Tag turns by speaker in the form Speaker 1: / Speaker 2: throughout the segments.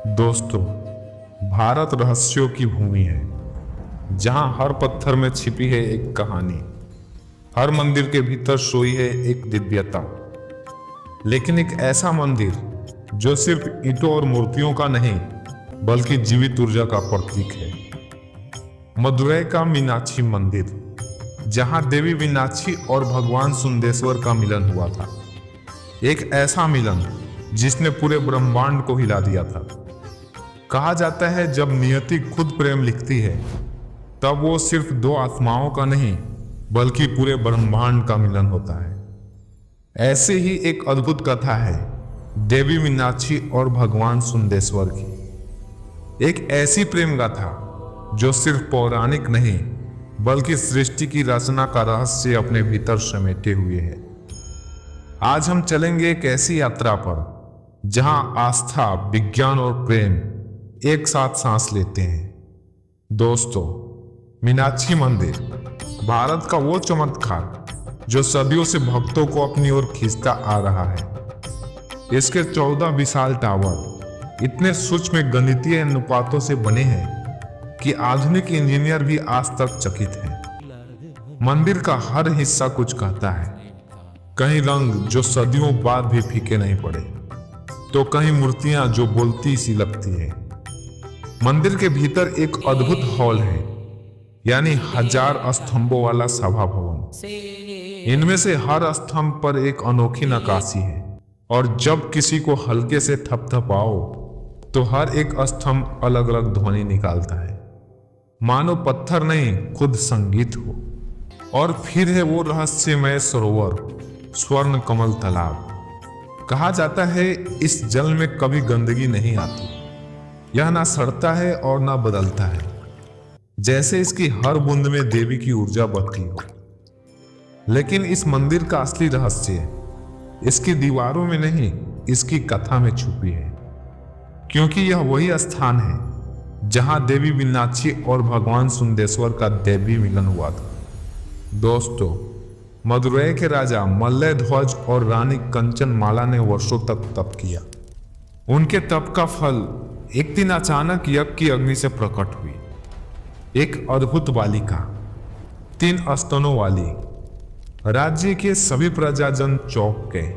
Speaker 1: दोस्तों, भारत रहस्यों की भूमि है, जहां हर पत्थर में छिपी है एक कहानी, हर मंदिर के भीतर सोई है एक दिव्यता। लेकिन एक ऐसा मंदिर जो सिर्फ ईंटों और मूर्तियों का नहीं, बल्कि जीवित ऊर्जा का प्रतीक है। मदुरै का मीनाक्षी मंदिर, जहां देवी मीनाक्षी और भगवान सुंदेश्वर का मिलन हुआ था। एक ऐसा मिलन जिसने पूरे ब्रह्मांड को हिला दिया था। कहा जाता है, जब नियति खुद प्रेम लिखती है, तब वो सिर्फ दो आत्माओं का नहीं, बल्कि पूरे ब्रह्मांड का मिलन होता है। ऐसे ही एक अद्भुत कथा है देवी मीनाक्षी और भगवान सुंदेश्वर की। एक ऐसी प्रेम गाथा जो सिर्फ पौराणिक नहीं, बल्कि सृष्टि की रचना का रहस्य अपने भीतर समेटे हुए है। आज हम चलेंगे एक ऐसी यात्रा पर जहां आस्था, विज्ञान और प्रेम एक साथ सांस लेते हैं। दोस्तों, मीनाक्षी मंदिर भारत का वो चमत्कार जो सदियों से भक्तों को अपनी ओर खींचता आ रहा है। इसके 14 विशाल टावर इतने सूक्ष्म गणितीय अनुपातों से बने हैं कि आधुनिक इंजीनियर भी आज तक चकित हैं। मंदिर का हर हिस्सा कुछ कहता है, कहीं रंग जो सदियों बाद भी फीके नहीं पड़े, तो कहीं मूर्तियां जो बोलती सी लगती है। मंदिर के भीतर एक अद्भुत हॉल है, यानी 1000 स्तंभों वाला सभा भवन। इनमें से हर स्तंभ पर एक अनोखी नक्काशी है, और जब किसी को हल्के से थपथपाओ तो हर एक स्तंभ अलग अलग ध्वनि निकालता है, मानो पत्थर नहीं खुद संगीत हो। और फिर है वो रहस्यमय सरोवर, स्वर्ण कमल तालाब। कहा जाता है इस जल में कभी गंदगी नहीं आती। यह ना सड़ता है और ना बदलता है, जैसे इसकी हर बूंद में देवी की ऊर्जा बहती हो। लेकिन इस मंदिर का असली रहस्य इसकी दीवारों में नहीं, इसकी कथा में छुपी है। क्योंकि यह वही स्थान है जहां देवी मीनाक्षी और भगवान सुंदेश्वर का दैवी मिलन हुआ था। दोस्तों, मदुरै के राजा मल्लय ध्वज और रानी कंचनमाला ने वर्षों तक तप किया। उनके तप का फल एक दिन अचानक यज्ञ की अग्नि से प्रकट हुई। एक अद्भुत बालिका, 3 स्तनों वाली। राज्य के सभी प्रजाजन चौंक गए।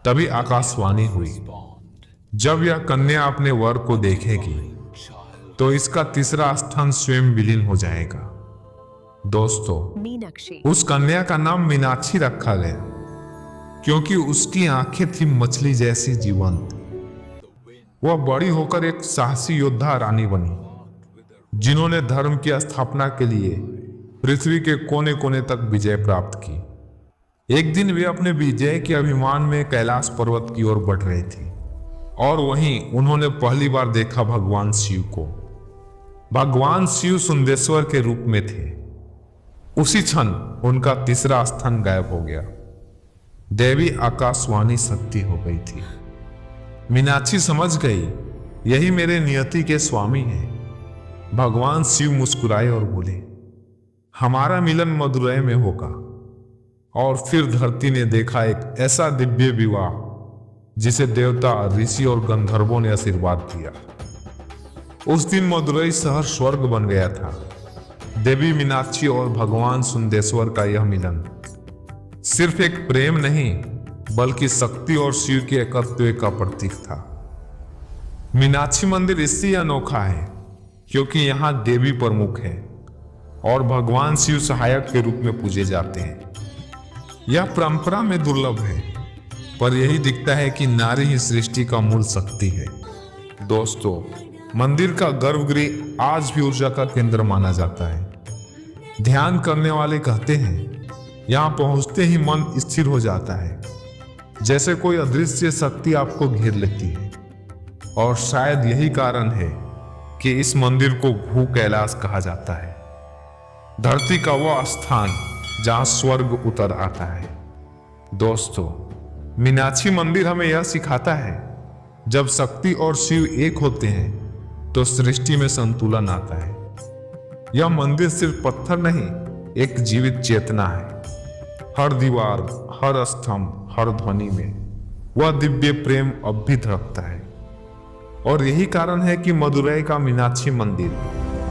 Speaker 1: तभी आकाशवाणी हुई, जब यह कन्या अपने वर को देखेगी तो इसका तीसरा स्थान स्वयं विलीन हो जाएगा। दोस्तों, उस कन्या का नाम मीनाक्षी रखा गया, क्योंकि उसकी आंखें थी मछली जैसी जीवंत। वह बड़ी होकर एक साहसी योद्धा रानी बनी, जिन्होंने धर्म की स्थापना के लिए पृथ्वी के कोने कोने तक विजय प्राप्त की। एक दिन वे अपने विजय के अभिमान में कैलाश पर्वत की ओर बढ़ रही थी, और वहीं उन्होंने पहली बार देखा भगवान शिव को। भगवान शिव सुंदेश्वर के रूप में थे। उसी क्षण उनका तीसरा स्थान गायब हो गया। देवी आकाशवाणी सत्य हो गई थी। मीनाक्षी समझ गई, यही मेरे नियति के स्वामी हैं। भगवान शिव मुस्कुराए और बोले, हमारा मिलन मदुरै में होगा। और फिर धरती ने देखा एक ऐसा दिव्य विवाह जिसे देवता, ऋषि और गंधर्वों ने आशीर्वाद दिया। उस दिन मदुरै शहर स्वर्ग बन गया था। देवी मीनाक्षी और भगवान सुंदेश्वर का यह मिलन सिर्फ एक प्रेम नहीं, बल्कि शक्ति और शिव के एकत्व का प्रतीक था। मीनाक्षी मंदिर इसलिए अनोखा है क्योंकि यहाँ देवी प्रमुख है और भगवान शिव सहायक के रूप में पूजे जाते हैं। यह परंपरा में दुर्लभ है, पर यही दिखता है कि नारी ही सृष्टि का मूल शक्ति है। दोस्तों, मंदिर का गर्भगृह आज भी ऊर्जा का केंद्र माना जाता है। ध्यान करने वाले कहते हैं, यहाँ पहुंचते ही मन स्थिर हो जाता है, जैसे कोई अदृश्य शक्ति आपको घेर लेती है। और शायद यही कारण है कि इस मंदिर को भू कैलाश कहा जाता है, धरती का वह स्थान जहां स्वर्ग उतर आता है। दोस्तों, मीनाक्षी मंदिर हमें यह सिखाता है, जब शक्ति और शिव एक होते हैं तो सृष्टि में संतुलन आता है। यह मंदिर सिर्फ पत्थर नहीं, एक जीवित चेतना है। हर दीवार, हर स्तंभ, हर ध्वनि में वह दिव्य प्रेम अब भी धड़कता है। और यही कारण है कि मदुरई का मीनाक्षी मंदिर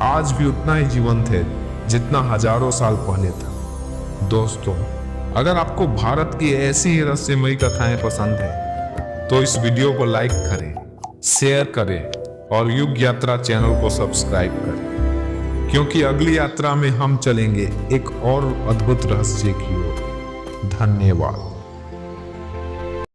Speaker 1: आज भी उतना ही जीवंत है जितना हजारों साल पहले था। दोस्तों, अगर आपको भारत की ऐसी ही रहस्यमयी कथाएं पसंद है तो इस वीडियो को लाइक करें, शेयर करें और युग यात्रा चैनल को सब्सक्राइब करें, क्योंकि अगली यात्रा में हम चलेंगे एक और अद्भुत रहस्य की ओर। धन्यवाद।